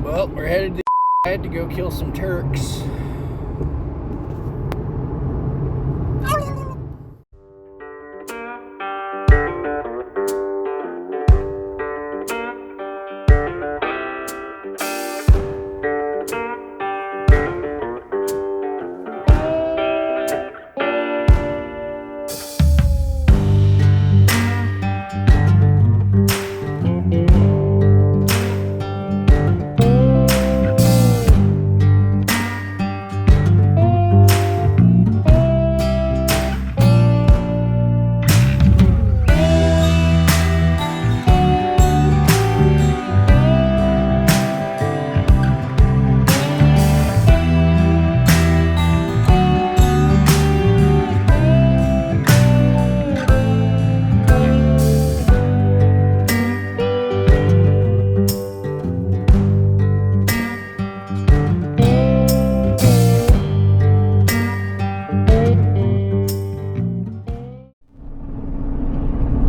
Well, we're headed to I had to go kill some turks.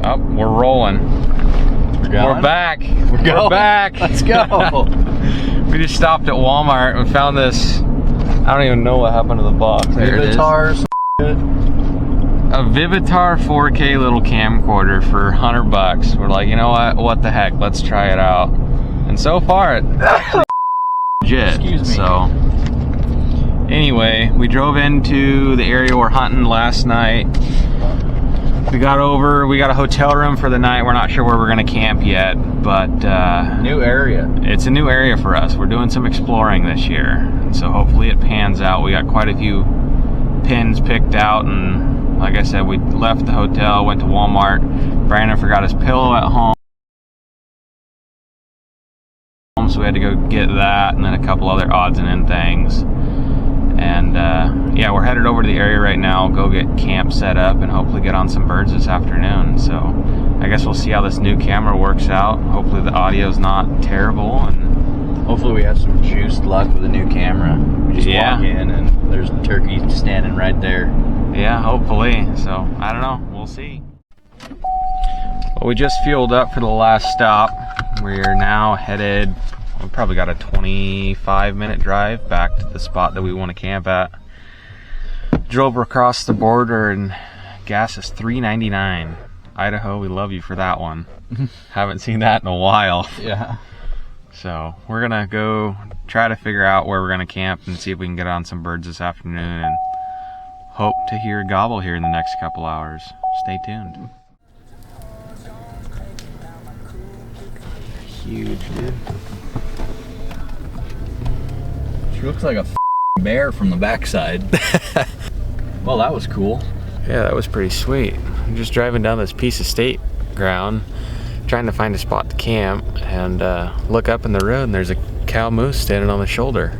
Oh, we're rolling. We're back. We're back. Let's go. We just stopped at Walmart and found this. I don't even know what happened to the box. There it is. Vivitar. A Vivitar 4K little camcorder for $100. We're like, you know what? What the heck? Let's try it out. And so far, it's actually legit. Excuse me. So, anyway, we drove into the area we're hunting last night. We got a hotel room for the night. We're not sure where we're gonna camp yet, but New area. it's a new area for us. We're doing some exploring this year, and so hopefully it pans out. We got quite a few pins picked out, and like I said, we left the hotel, went to Walmart. Brandon forgot his pillow at home, so we had to go get that, and then a couple other odds and end things. And yeah, we're headed over to the area right now, go get camp set up, and hopefully get on some birds this afternoon. So I guess we'll see how this new camera works out. Hopefully the audio's not terrible, and Hopefully we have some juiced luck with a new camera. We just Yeah. walk in and there's a turkey standing right there. yeah, hopefully. So I don't know, we'll see. Well, we just fueled up for the last stop. We're now headed, we probably got a 25-minute drive back to the spot that we want to camp at. Drove across the border and gas is $3.99. Idaho, we love you for that one. Haven't seen that in a while. Yeah. So we're gonna go try to figure out where we're gonna camp and see if we can get on some birds this afternoon, and hope to hear a gobble here in the next couple hours. Stay tuned. Huge, dude. She looks like a bear from the backside. Well, that was cool. Yeah, that was pretty sweet. I'm just driving down this piece of state ground, trying to find a spot to camp, and look up in the road, and there's a cow moose standing on the shoulder.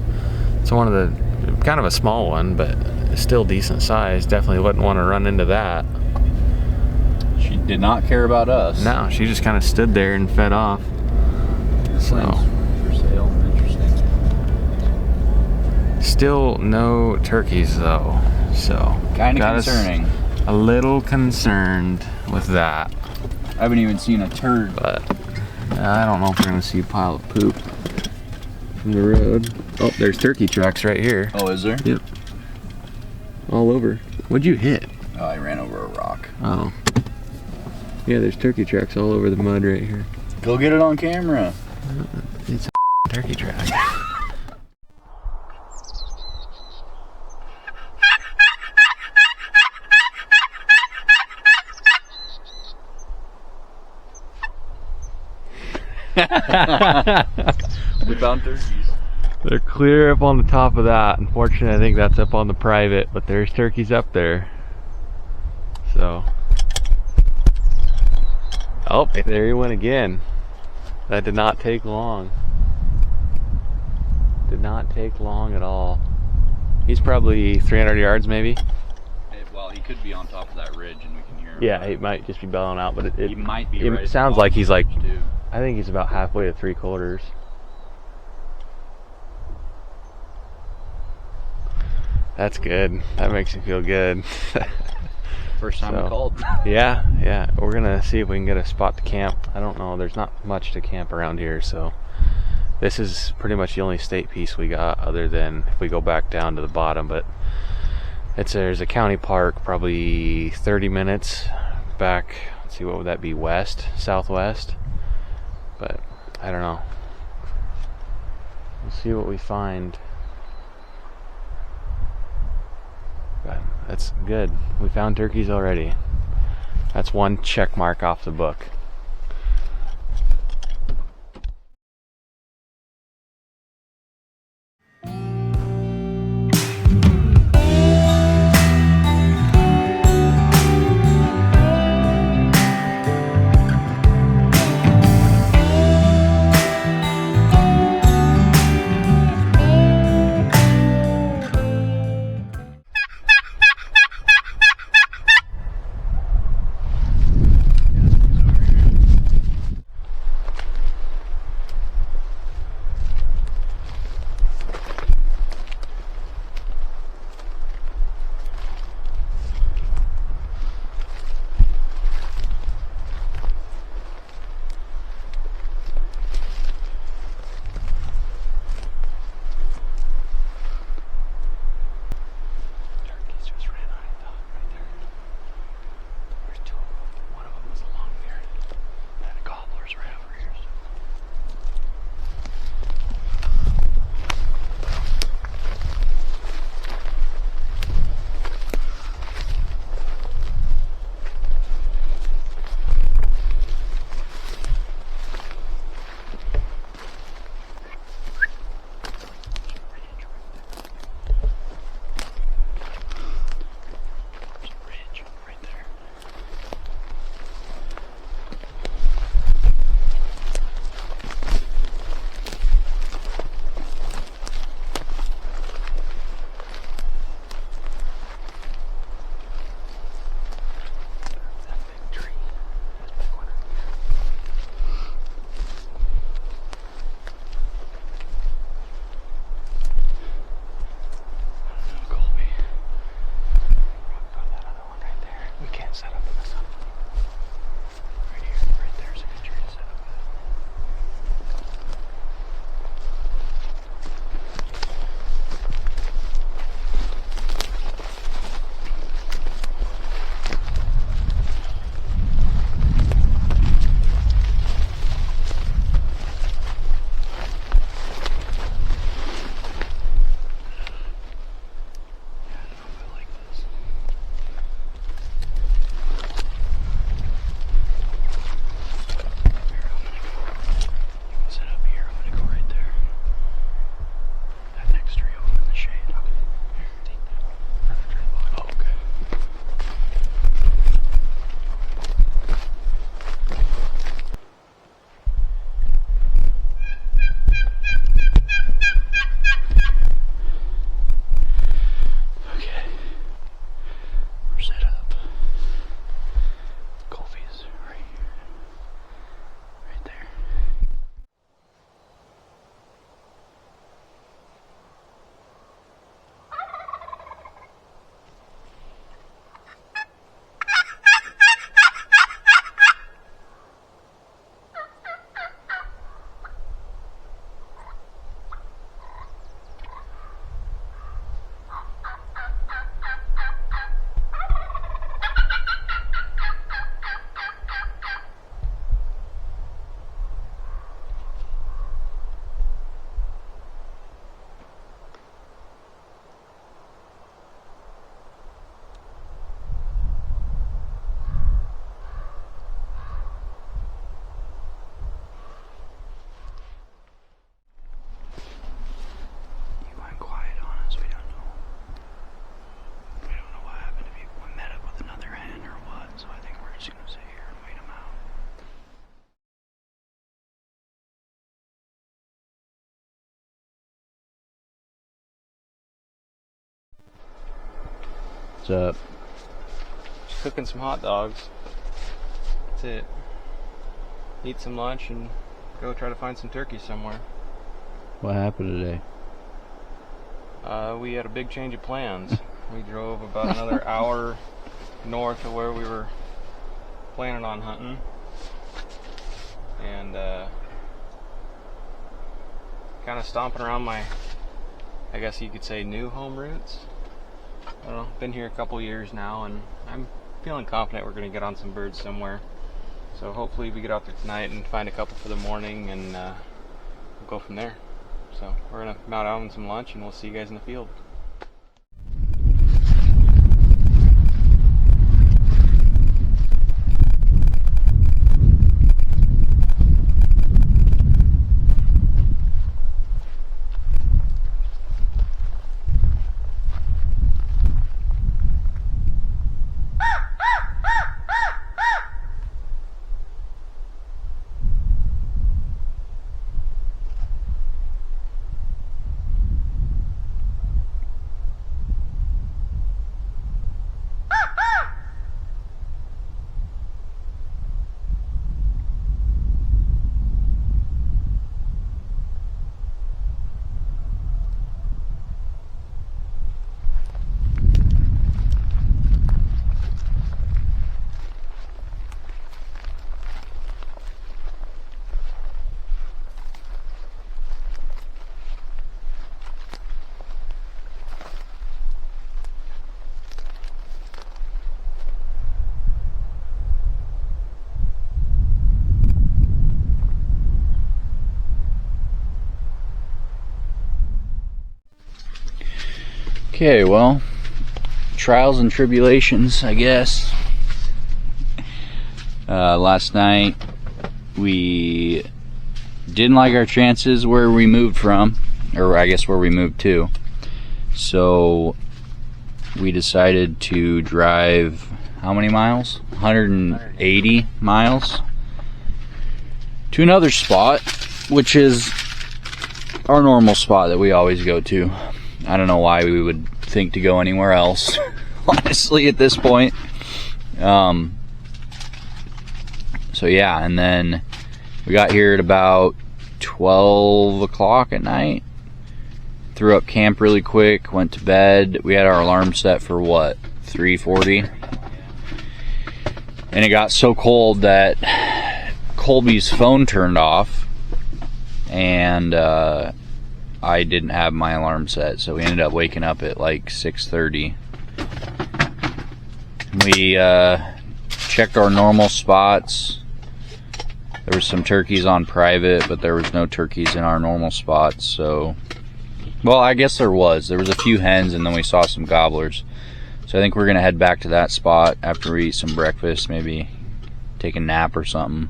It's one of the, kind of a small one, but still decent size. Definitely wouldn't want to run into that. She did not care about us. No, she just kind of stood there and fed off. So, For sale. Interesting. still no turkeys though. So, Kind of got us concerning. a little concerned with that. I haven't even seen a turd. But I don't know if we're gonna see a pile of poop from the road. Oh, there's turkey tracks right here. Oh, is there? Yep. All over. What'd you hit? Oh, I ran over a rock. Oh. Yeah, there's turkey tracks all over the mud right here. Go get it on camera. It's a turkey track. We found turkeys. They're clear up on the top of that. Unfortunately, I think that's up on the private, but there's turkeys up there. So. Oh, there he went again. That did not take long. Did not take long at all. He's probably 300 yards maybe. Well, he could be on top of that ridge and we can hear him. Yeah, he might just be belling out, but He might be it right at the sounds like he's like, too. I think he's about halfway to 3/4. That's good. That makes me feel good. First time So, we called. Yeah. We're gonna see if we can get a spot to camp. I don't know. There's not much to camp around here, so This is pretty much the only state piece we got, other than if we go back down to the bottom. But there's a county park probably 30 minutes back. Let's see, what would that be, west, southwest? But I don't know. We'll see what we find. But that's good. We found turkeys already. That's one check mark off the book. What's up? Just cooking some hot dogs. That's it. Eat some lunch and go try to find some turkeys somewhere. What happened today? We had a big change of plans. We drove about another hour north of where we were planning on hunting. And kind of stomping around my, I guess you could say, new home roots. I don't know, been here a couple years now, and I'm feeling confident we're going to get on some birds somewhere. So hopefully we get out there tonight and find a couple for the morning, and we'll go from there. So we're going to mount out on some lunch, and we'll see you guys in the field. Okay, well, trials and tribulations, I guess. Last night we didn't like our chances where we moved from, or I guess where we moved to. So we decided to drive how many miles? 180 miles to another spot, which is our normal spot that we always go to. I don't know why we would think to go anywhere else, honestly, at this point. So yeah, and then we got here at about 12 o'clock at night. Threw up camp really quick, went to bed. We had our alarm set for what, 3:40? And it got so cold that Colby's phone turned off, and I didn't have my alarm set, so we ended up waking up at like 6:30. We checked our normal spots. There were some turkeys on private, but there was no turkeys in our normal spots. So, well, I guess there was a few hens, and then we saw some gobblers. So I think we're gonna head back to that spot after we eat some breakfast, maybe take a nap or something.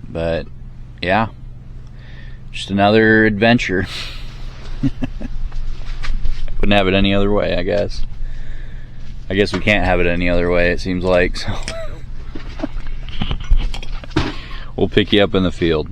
But yeah, just another adventure. Wouldn't have it any other way, I guess. I guess we can't have it any other way, it seems like. So we'll pick you up in the field.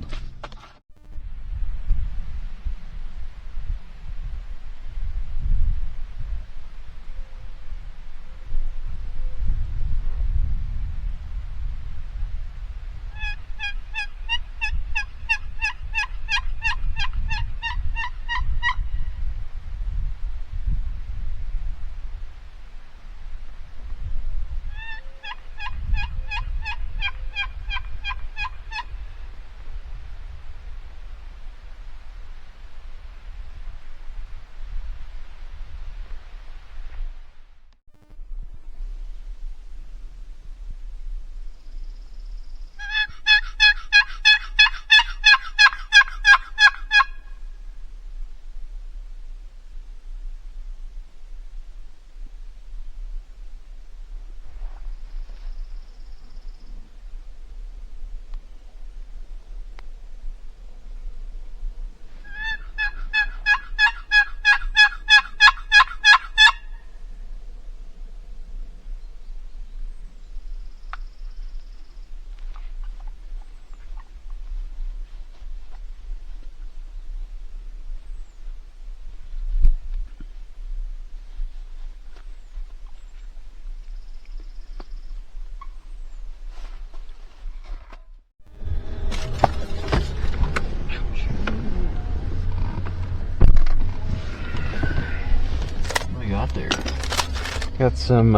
Got some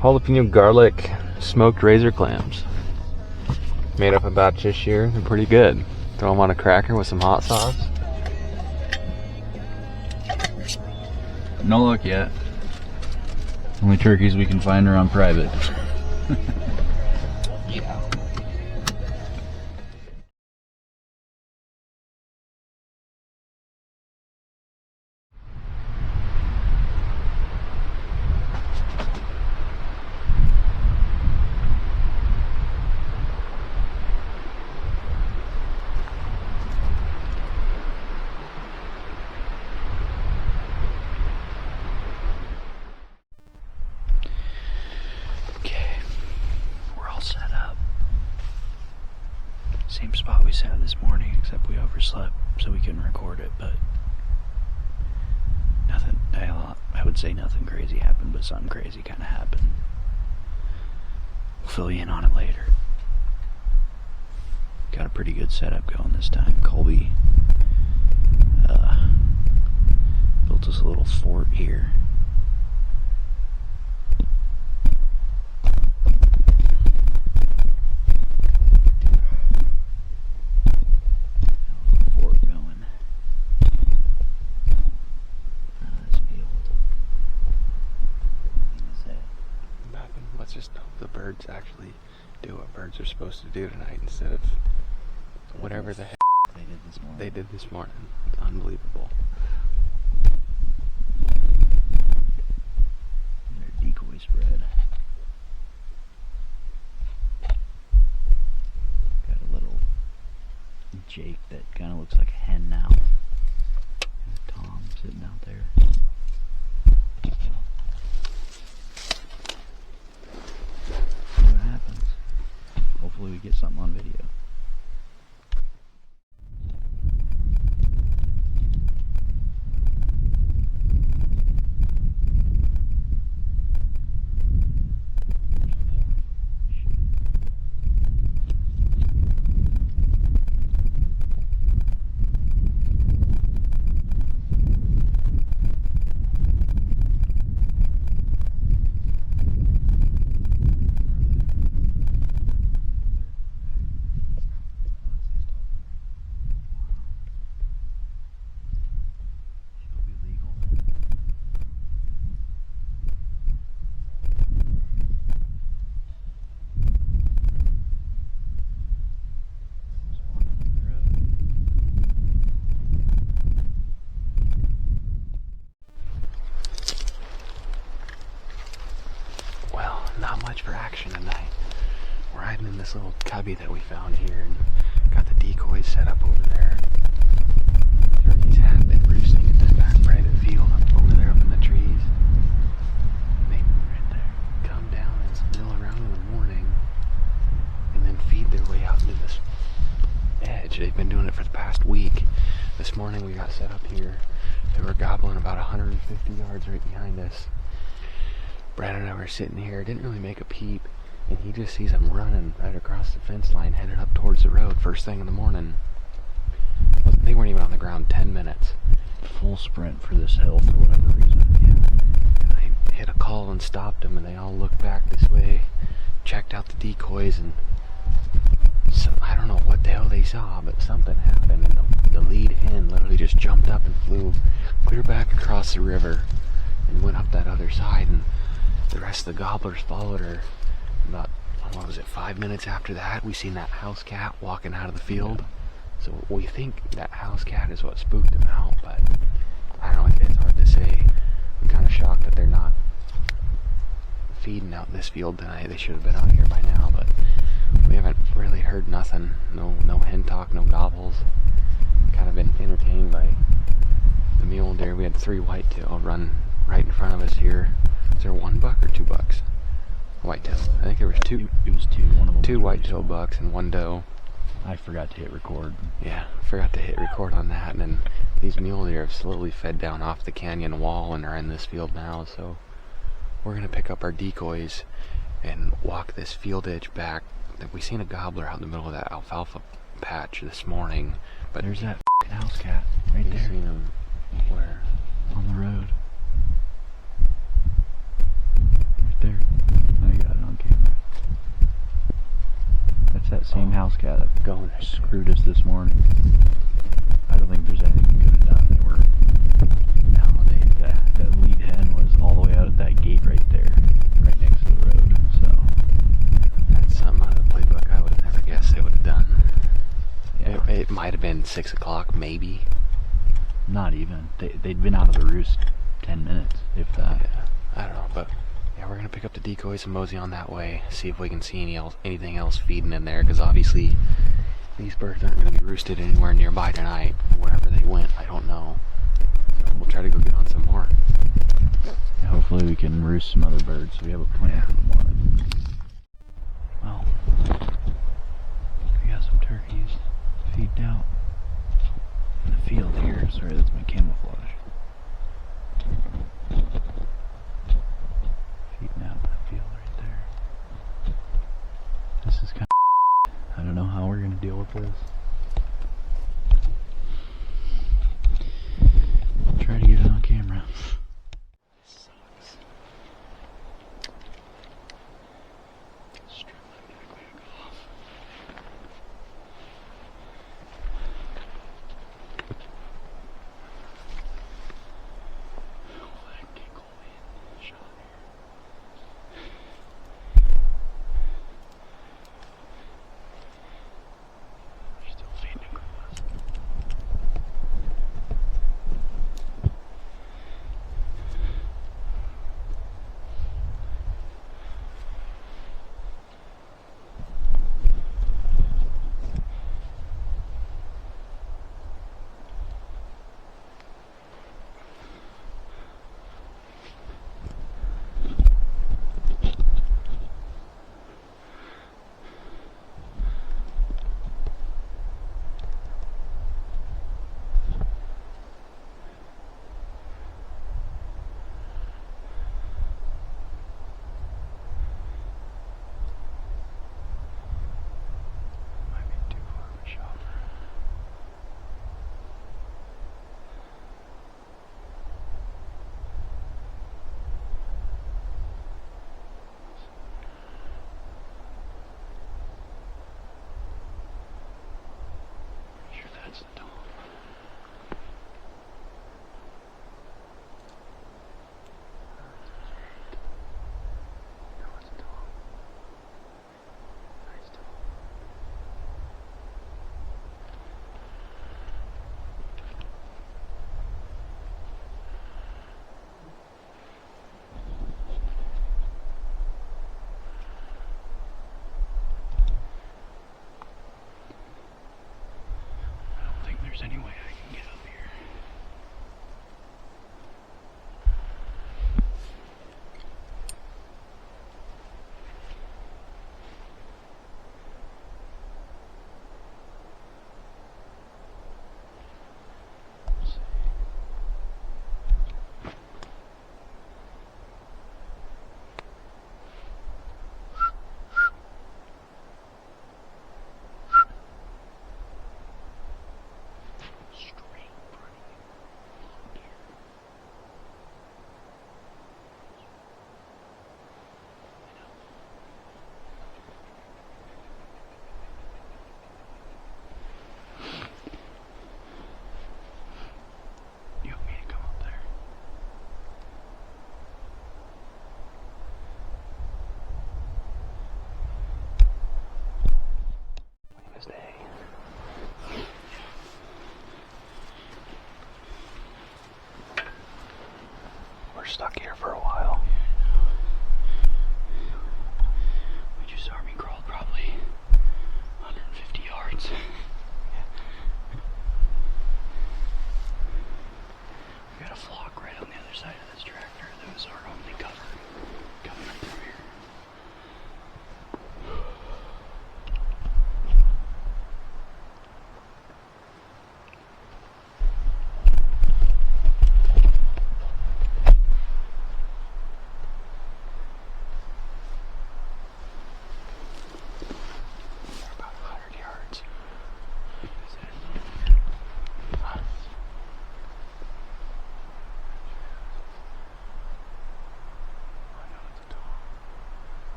jalapeno garlic smoked razor clams. Made up a batch this year. They're pretty good. Throw them on a cracker with some hot sauce. No luck yet. Only turkeys we can find are on private. Yeah. Okay, we're all set up. Same spot we sat this morning, except we overslept so we couldn't record it, but nothing, I would say nothing crazy happened, but something crazy kind of happened. We'll fill you in on it later. Got a pretty good setup going this time. Colby built us a little fort here. Fort going. Front of this field. Let's just hope the birds actually do what birds are supposed to do tonight instead of whatever the heck They did this morning. they did this morning. Unbelievable. Their decoy spread. Got a little Jake that kind of looks like a hen now. And Tom sitting out there. See what happens. Hopefully we get something on video. It'll be legal then. There's one on the road. Well, not much for action tonight. We're hiding in this little cubby that we found here and got the decoys set up over there. Turkeys have been roosting in this back private field up over there up in the trees. They right there come down and mill around in the morning and then feed their way out into this edge. They've been doing it for the past week. This morning we got set up here. They were gobbling about 150 yards right behind us. Brad and I were sitting here, didn't really make a peep, and he just sees them running right across the fence line, headed up towards the road first thing in the morning. They weren't even on the ground 10 minutes. Full sprint for this hill for whatever reason. Yeah. And I hit a call and stopped them, and they all looked back this way, checked out the decoys, and I don't know what the hell they saw, but something happened, and the lead hen literally just jumped up and flew clear back across the river and went up that other side, and the rest of the gobblers followed her. About, what was it, 5 minutes after that, we seen that house cat walking out of the field. Yeah. So we think that house cat is what spooked him out, but I don't know, it's hard to say. I'm kind of shocked that they're not feeding out this field tonight. They should have been out here by now, but we haven't really heard nothing. No hen talk, no gobbles. Kind of been entertained by the mule deer. We had 3 whitetail run right in front of us here. Is there 1 buck or 2 bucks? Whitetail. I think there was 2. It was 2. One of them. 2 whitetail bucks and 1 doe. I forgot to hit record. Yeah, forgot to hit record on that, and then these mule deer have slowly fed down off the canyon wall and are in this field now, so we're gonna pick up our decoys and walk this field edge back. We seen a gobbler out in the middle of that alfalfa patch this morning, but There's that house cat right you there seen him where? on the road. Right there. I got it on camera. That's that same house cat that screwed us this morning. I don't think there's anything we could have done. They were that lead hen was all the way out at that gate right there, right next to the road. So that's something out of the playbook I would have never guessed they would have done. yeah, It might have been 6 o'clock, maybe. not even. They'd been out of the roost 10 minutes, if that. Yeah, I don't know, but yeah, we're gonna pick up the decoys and mosey on that way. See if we can see anything else feeding in there, because obviously these birds aren't gonna be roosted anywhere nearby tonight. Wherever they went, I don't know. So we'll try to go get on some more. Hopefully we can roost some other birds so we have a plan for the morning. Well, we got some turkeys feeding out in the field here. Sorry, that's my camouflage. Feeding out in the field right there. This is kind of... I don't know how we're going to deal with this. Try to get it on camera. Sucks. Strip my back wig off. Oh, that giggle wind shot here. She's still feeding across. Might be too far of a shot. Pretty sure that's the dog. No, it's a dog. Nice dog. I don't think there's any way I can get up here. Let's see. Straight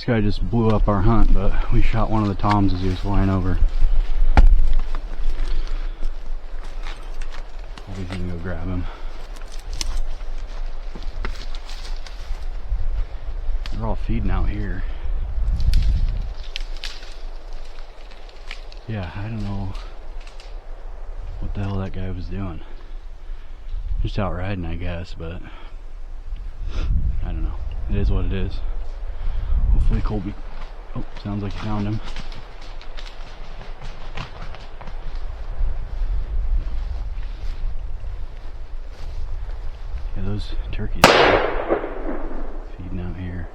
This guy just blew up our hunt, but we shot one of the toms as he was flying over. We can go grab him. They're all feeding out here. Yeah, I don't know what the hell that guy was doing. Just out riding, I guess, but I don't know. It is what it is. Hopefully Colby... Oh, sounds like he found him. Yeah, those turkeys are feeding out here.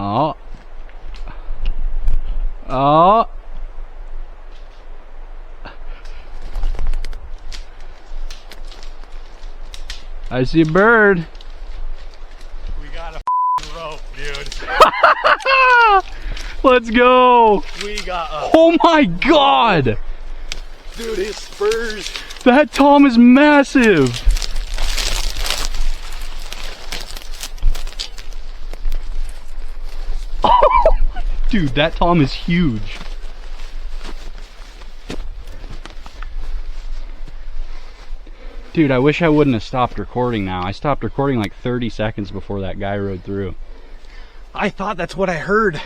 Oh. Oh. I see a bird. We got a rope, dude. Let's go. We got a... Oh my god. Dude, his spurs. That tom is massive. Dude, that tom is huge. Dude, I wish I wouldn't have stopped recording now. I stopped recording like 30 seconds before that guy rode through. I thought that's what I heard.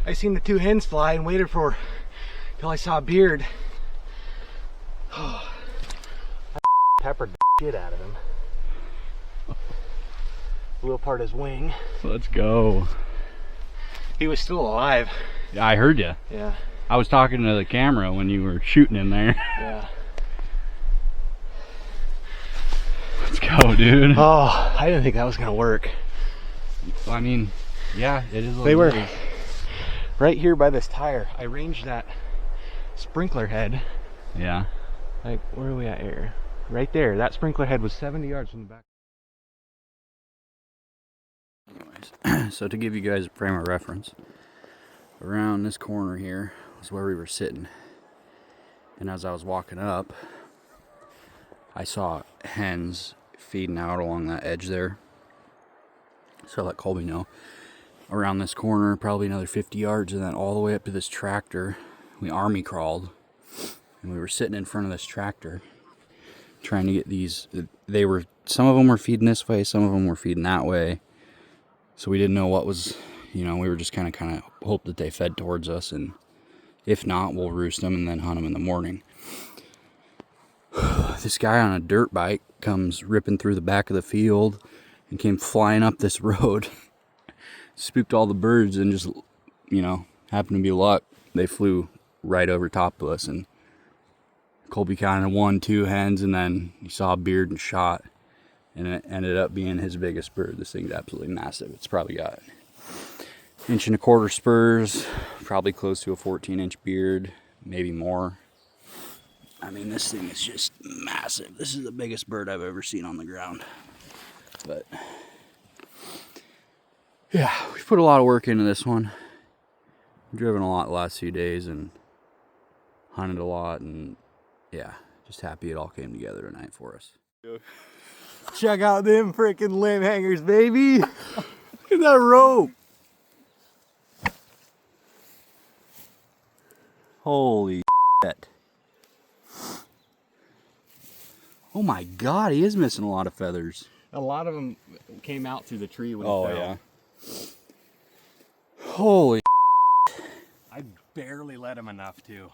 I seen the two hens fly and waited for till I saw a beard. I peppered the shit out of him. Blew apart his wing. Let's go. He was still alive. Yeah, I heard you. Yeah. I was talking to the camera when you were shooting in there. Yeah. Let's go, dude. Oh, I didn't think that was gonna work. I mean, yeah, it is. They were right here by this tire. I ranged that sprinkler head. Yeah. Like, where are we at here? Right there. That sprinkler head was 70 yards from the back. Anyways, so to give you guys a frame of reference, around this corner here was where we were sitting. And as I was walking up, I saw hens feeding out along that edge there. So I let Colby know. Around this corner, probably another 50 yards, and then all the way up to this tractor. We army crawled, and we were sitting in front of this tractor trying to get these. Some of them were feeding this way, some of them were feeding that way. So we didn't know what was, we were just kind of hope that they fed towards us, and if not, we'll roost them and then hunt them in the morning. This guy on a dirt bike comes ripping through the back of the field and came flying up this road. Spooked all the birds, and just, happened to be luck. They flew right over top of us, and Colby kind of won 2 hens, and then he saw a beard and shot, and it ended up being his biggest bird. This thing's absolutely massive. It's probably got 1.25 inch spurs, probably close to a 14-inch beard, maybe more. I mean, this thing is just massive. This is the biggest bird I've ever seen on the ground. But yeah, we've put a lot of work into this one. We've driven a lot the last few days and hunted a lot, and yeah, just happy it all came together tonight for us. Check out them freaking limb hangers, baby. Look at that rope. Holy shit. Oh my god, he is missing a lot of feathers. A lot of them came out through the tree when Oh he fell. yeah. Holy I barely let him enough to.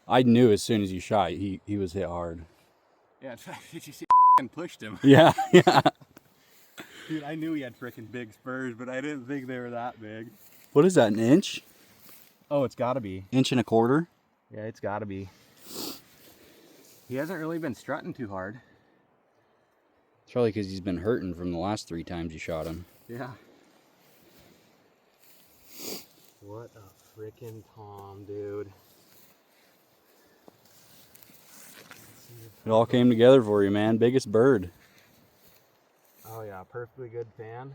I knew as soon as you shot, he was hit hard. Yeah, in fact, did you see and pushed him? Yeah, yeah. Dude, I knew he had freaking big spurs, but I didn't think they were that big. What is that, an inch? Oh, it's gotta be. 1.25 inches? Yeah, it's gotta be. He hasn't really been strutting too hard. It's probably because he's been hurting from the last 3 times you shot him. Yeah. What a freaking Tom, dude. It all came together for you, man. Biggest bird. Oh yeah, perfectly good fan.